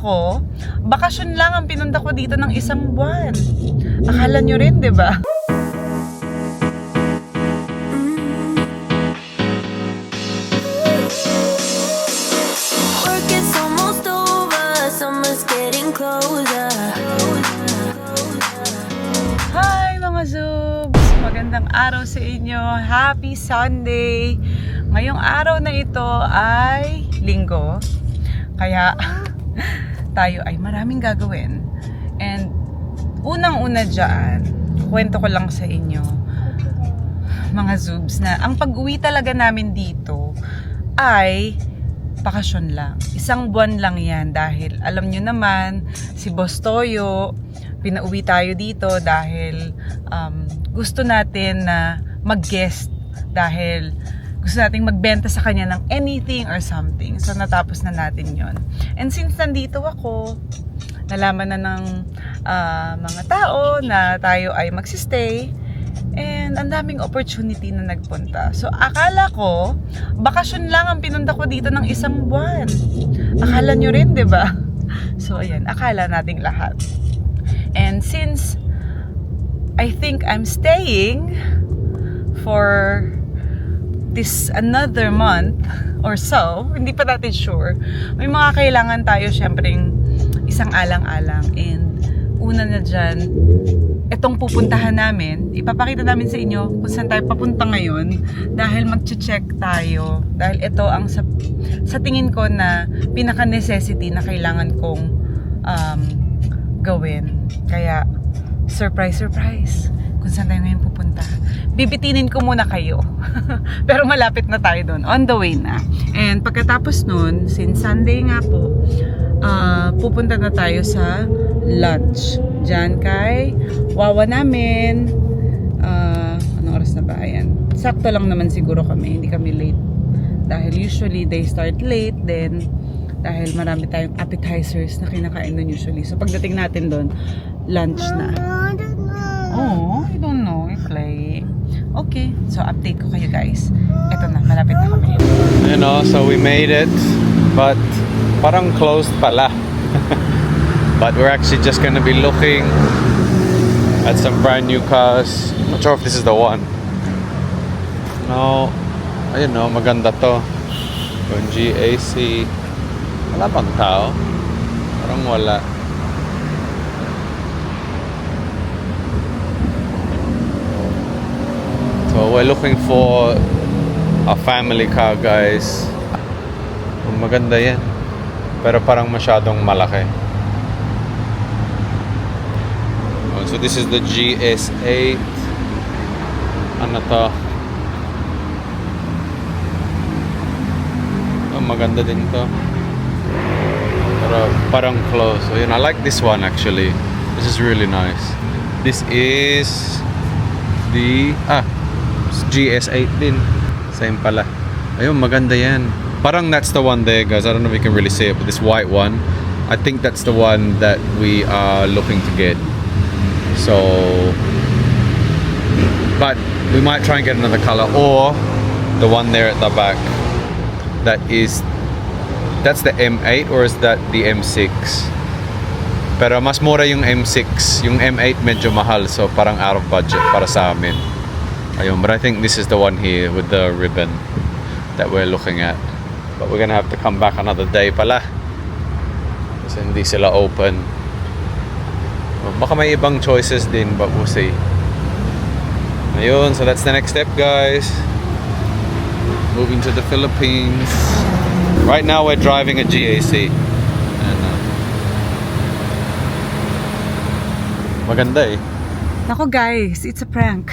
ko, bakasyon lang ang pinunta ko dito ng isang buwan. Akala nyo rin, di ba? Work is almost over, summer's getting closer. Hi mga Zoobs! Magandang araw sa inyo. Happy Sunday! Ngayong araw na ito ay linggo. Kaya tayo ay maraming gagawin. And unang-una dyan, kwento ko lang sa inyo, mga Zoobs, na ang pag-uwi talaga namin dito ay bakasyon lang. Isang buwan lang yan dahil alam nyo naman, si Boss Toyo, pinauwi tayo dito dahil gusto natin na mag-guest dahil gusto nating magbenta sa kanya ng anything or something. So natapos na natin yon. And since nandito ako, nalaman na ng mga tao na tayo ay magsistay. And ang daming opportunity na nagpunta. So akala ko, bakasyon lang ang pinunta ko dito ng isang buwan. Akala nyo rin, di ba? So ayan, akala nating lahat. And since I think I'm staying for this another month or so, hindi pa natin sure, may mga kailangan tayo syempreng isang alang-alang. And una na dyan, itong pupuntahan namin, ipapakita namin sa inyo kung saan tayo papunta ngayon dahil mag-check tayo. Dahil ito ang sa tingin ko na pinaka-necessity na kailangan kong gawin. Kaya, surprise kung saan tayo ngayon pupunta. Bibitinin ko muna kayo. Pero malapit na tayo doon. On the way na. And pagkatapos nun, since Sunday nga po, pupunta na tayo sa lunch. Diyan kay wawa namin. Anong oras na ba? Ayan. Sakto lang naman siguro kami. Hindi kami late. Dahil usually they start late. Then, dahil marami tayong appetizers na kinakain doon usually. So pagdating natin doon, lunch na. Oh, I don't know. I play. Okay, so update ko kayo guys. Eto na, malapit na kami. You know, so we made it, but parang closed pala. But we're actually just gonna be looking at some brand new cars. Not sure if this is the one. No, ayun no, maganda to. Yung GAC. Wala bang tao? Parang wala. So we're looking for a family car, guys. Maganda yan. Pero parang masyadong malaki. So this is the GS8. Ano to? Oh, maganda din to. Pero parang close. So yun, I like this one actually. This is really nice. This is the GS8 din. Same pala. Ayun, maganda yan. Parang that's the one there, guys. I don't know if you can really see it, but this white one, I think that's the one that we are looking to get. So, but we might try and get another color, or the one there at the back. That's the M8, or is that the M6? Pero mas mura yung M6. Yung M8 medyo mahal, so parang out of budget para sa amin. Ayun, but I think this is the one here with the ribbon that we're looking at. But we're gonna have to come back another day pala. Kasi hindi sila open. Well, baka may ibang choices din, but we'll see. Ayun, so that's the next step, guys. Moving to the Philippines. Right now we're driving a GAC. And, maganda eh. Nako guys, it's a prank.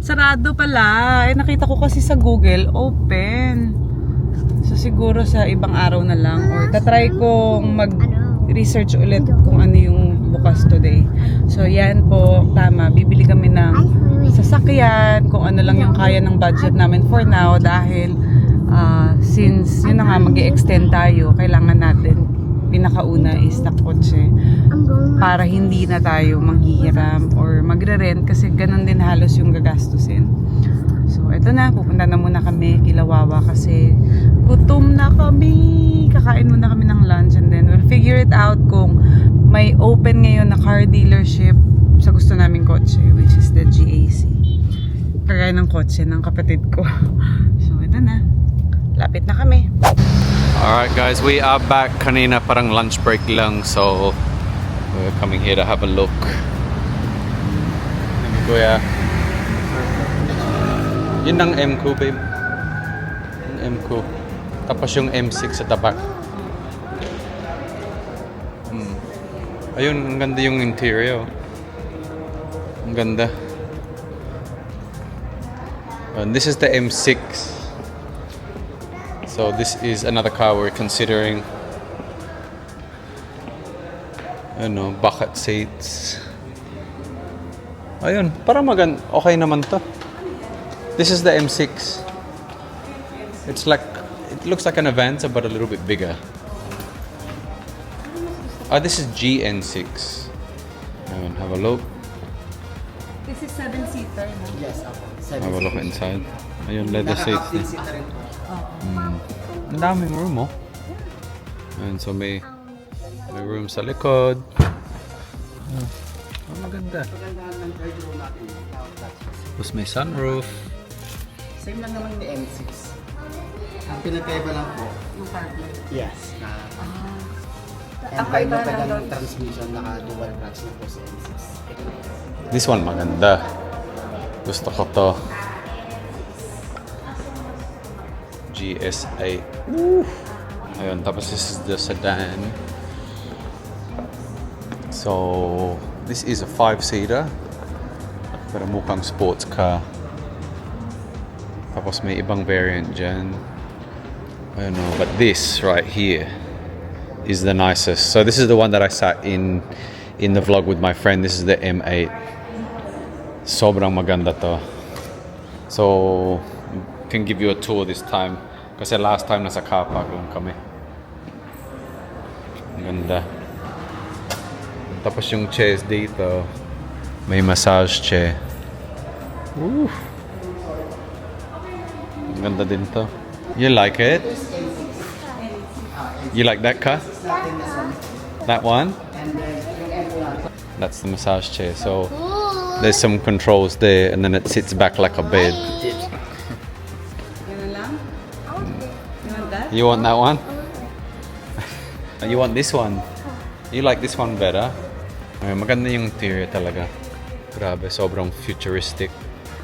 Sarado pala. Nakita ko kasi sa Google, open. So siguro sa ibang araw na lang. Or tatry kong mag-research ulit kung ano yung bukas today. So yan po, tama. Bibili kami ng sasakyan, kung ano lang yung kaya ng budget namin for now. Dahil since yun na nga, mag-i-extend tayo, kailangan natin pinakauna is na kotse para hindi na tayo manghihiram or magre-rent kasi ganun din halos yung gagastusin. So eto na, pupunta na muna kami kila Wawa kasi gutom na kami. Kakain muna kami ng lunch and then we'll figure it out kung may open ngayon na car dealership sa gusto naming kotse, which is the GAC. Kagaya ng kotse ng kapatid ko. So, ito na. Lapit na kami. Alright guys, we are back. Kanina parang lunch break lang, so we're coming here to have a look. Kuya. Yun ang M2, babe. Yung M2. Tapos yung M6 sa tabak. Ayun, ang ganda yung interior. Ang ganda. And this is the M6. So this is another car we're considering. Ano, bucket seats. Ayun, para okay naman to. This is the M6. It's like, it looks like an Avanza but a little bit bigger. This is GN6. Ayun, have a look. This is 7-seater, no? Yes, ako. Have a look inside. Ayun, leather seats. Naka-update seat na rin po. Ang daming room, oh. Ayun, so may room sa likod. Oh, maganda. Pagandahan ng third row natin. Tapos may sunroof. Same lang naman ni M6. Ang pinagkaiba lang po, Yung cargo. yes, na Ang kaiba ng ng transmission, naka-dual clutch na po sa M6. This one maganda. Gusto ko to. GS8. Ayun, tapos this is the sedan. So, this is a 5-seater. Pero mukhang sports car. Tapos may ibang variant dyan. I don't know, but this right here is the nicest. So this is the one that I sat in the vlog with my friend. This is the M8. Sobrang maganda to. So, can give you a tour this time. Kasi last time nasa car park lang kami. Ang ganda. Tapos yung chairs dito, may massage chair. Woo! Ang ganda din to. You like it? You like that car? That one? That's the massage chair. So there's some controls there, and then it sits back like a bed. Yan na lang? You want that? You want that one? You want this one? You like this one better? Ay, maganda yung interior talaga. Grabe, sobrang futuristic.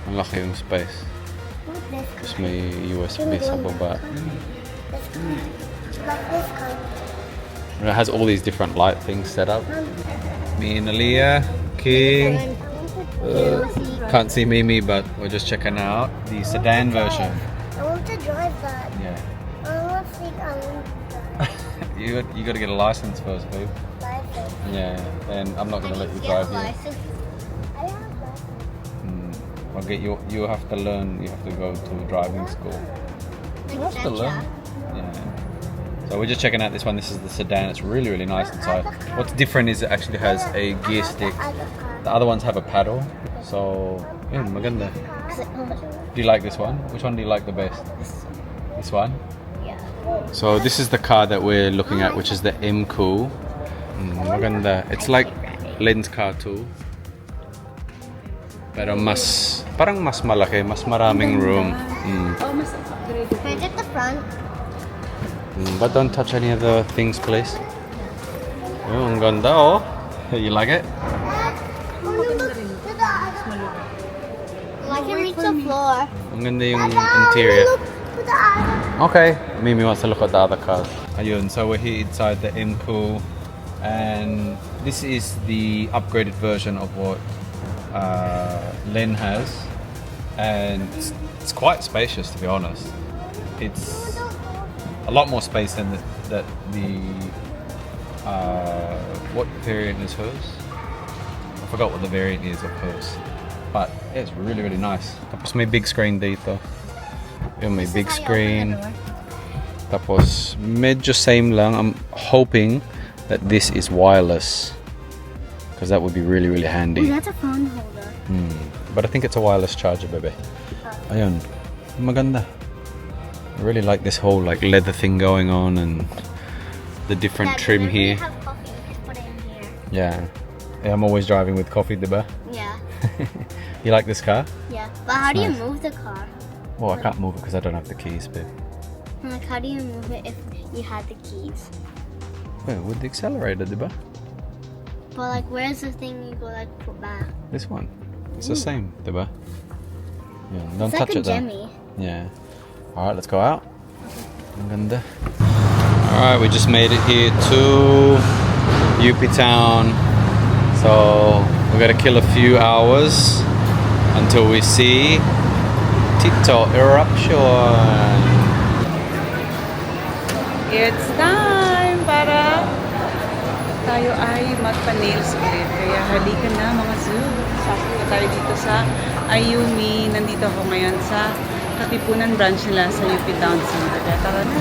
Ang laki yung space. Tapos may USB sa baba. And it has all these different light things set up. Me and Aliyah, King. Can't see Mimi, but we're just checking out the sedan version. I want to drive that. Yeah. I want to think I want You got to get a license first, babe. to drive it. Yeah, and I'm not gonna let you drive here. I have a license. I'll get you. You have to learn. You have to go to driving school. You have to learn. Yeah. So we're just checking out this one. This is the sedan. It's really, really nice inside. What's different is it actually has a gear stick. The other ones have a paddle. So yeah, maganda. Do you like this one? Which one do you like the best? This one. Yeah. So this is the car that we're looking at, which is the M2. Maganda. It's like Len's car too. Pero parang mas malaki, mas maraming room. Oh, mas upgrade. Can I get the front? But don't touch any of the things, please. Oh, ang ganda, oh. You like it? I can reach the floor. Ang ganda yung interior. Look to the other. Okay. Mimi wants to look at the other cars. Ayun, so we're here inside the M2, and this is the upgraded version of what Len has, and it's quite spacious, to be honest. It's a lot more space than the what variant is hers? I forgot what the variant is of hers, but yeah, it's really, really nice. Tapos may big screen dito. Yun, may big screen. Tapos medyo same lang. I'm hoping that this is wireless, because that would be really, really handy. That's a phone holder. But I think it's a wireless charger, baby. Ayun, maganda. I really like this whole like leather thing going on, and the different Dad, trim whenever you here. have coffee, you just put it in here. Yeah. I'm always driving with coffee, diba? Yeah. You like this car? Yeah. But how do you nice. move the car? Well, I can't move it because I don't have the keys, babe. Like, how do you move it if you had the keys? Well, with the accelerator, diba? But like, where's the thing you go like put back? This one. It's the same, diba? Yeah, don't It's touch like a it though. Jemmy. Yeah. Alright, let's go out. Ang ganda. Alright, we just made it here to UP Town. So we gotta kill a few hours until we see Tito Eruption. It's time para tayo ay magpa-nails ulit. Kaya halika na mga zoo. Sakto na tayo dito sa Ayumi. Nandito ako ngayon sa Katipunan branch nila sa UP Town Center. Kaya tara na.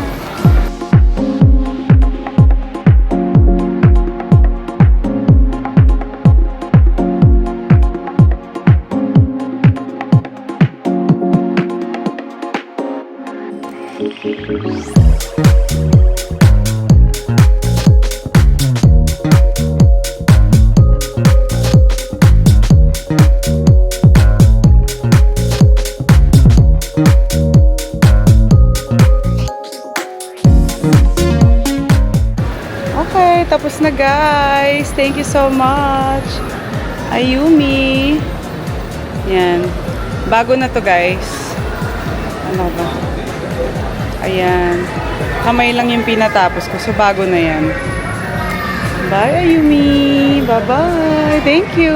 Okay, tapos na guys. Thank you so much. Ayumi. Yan. Bago na to guys. Ano ba? Ayan. Kamay lang yung pinatapos ko. So bago na yan. Bye Ayumi. Bye-bye. Thank you.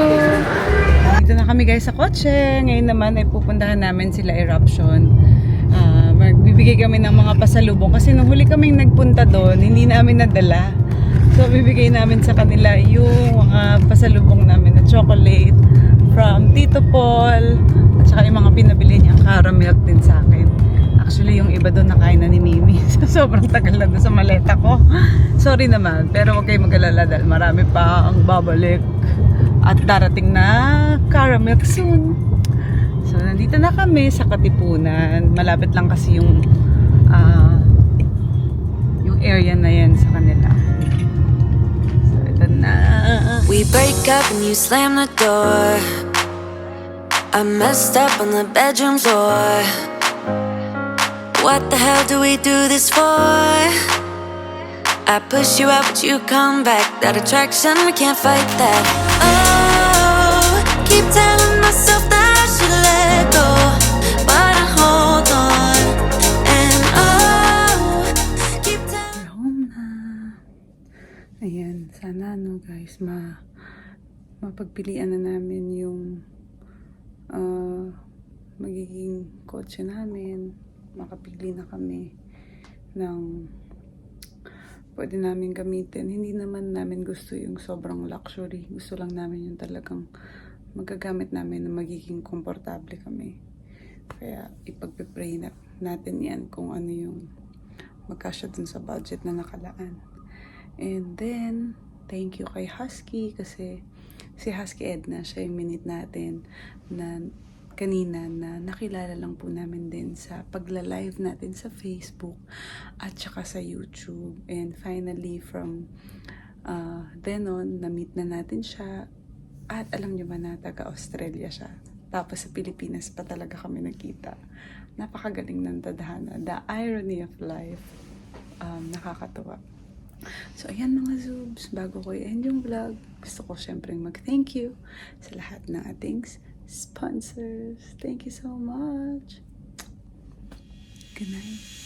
Dito na kami guys sa kotse. Ngayon naman ay pupuntahan namin sila Eruption. Magbibigay kami ng mga pasalubong kasi nung huli kaming nagpunta doon, hindi namin nadala. So bibigay namin sa kanila yung mga pasalubong namin na chocolate from Tito Paul at saka yung mga pinabili niyang caramel din sa akin. Actually yung iba doon nakain na ni Mimi. Sobrang tagal na doon sa maleta ko. Sorry naman, pero huwag kayong mag-alala dahil marami pa ang babalik at darating na caramel soon. So, nandito na kami sa Katipunan. Malapit lang kasi yung area na yan sa kanila. So, ito na. We break up and you slam the door. I messed up on the bedroom floor. What the hell do we do this for? I push you out but you come back. That attraction, we can't fight that. Oh, keep telling myself that I should let go, but I hold on. And oh, keep telling. We're home na. Ayan, sana guys, mapagpilian na namin yung magiging kotse namin. Makapili na kami ng pwede namin gamitin. Hindi naman namin gusto yung sobrang luxury. Gusto lang namin yung talagang magagamit namin na magiging komportable kami. Kaya ipagpipray natin yan kung ano yung magkasya dun sa budget na nakalaan. And then, thank you kay Husky kasi si Husky Edna, siya yung minute natin na kanina na nakilala lang po namin din sa pagla-live natin sa Facebook at saka sa YouTube. And finally, from then on, na-meet na natin siya. At alam niyo ba na taga-Australia siya. Tapos sa Pilipinas pa talaga kami nagkita. Napakagaling ng tadhana. The irony of life. Nakakatuwa. So, ayan mga Zoobs. Bago ko i-end yung vlog, gusto ko syempre mag-thank you sa lahat ng ating sponsors. Thank you so much. Good night.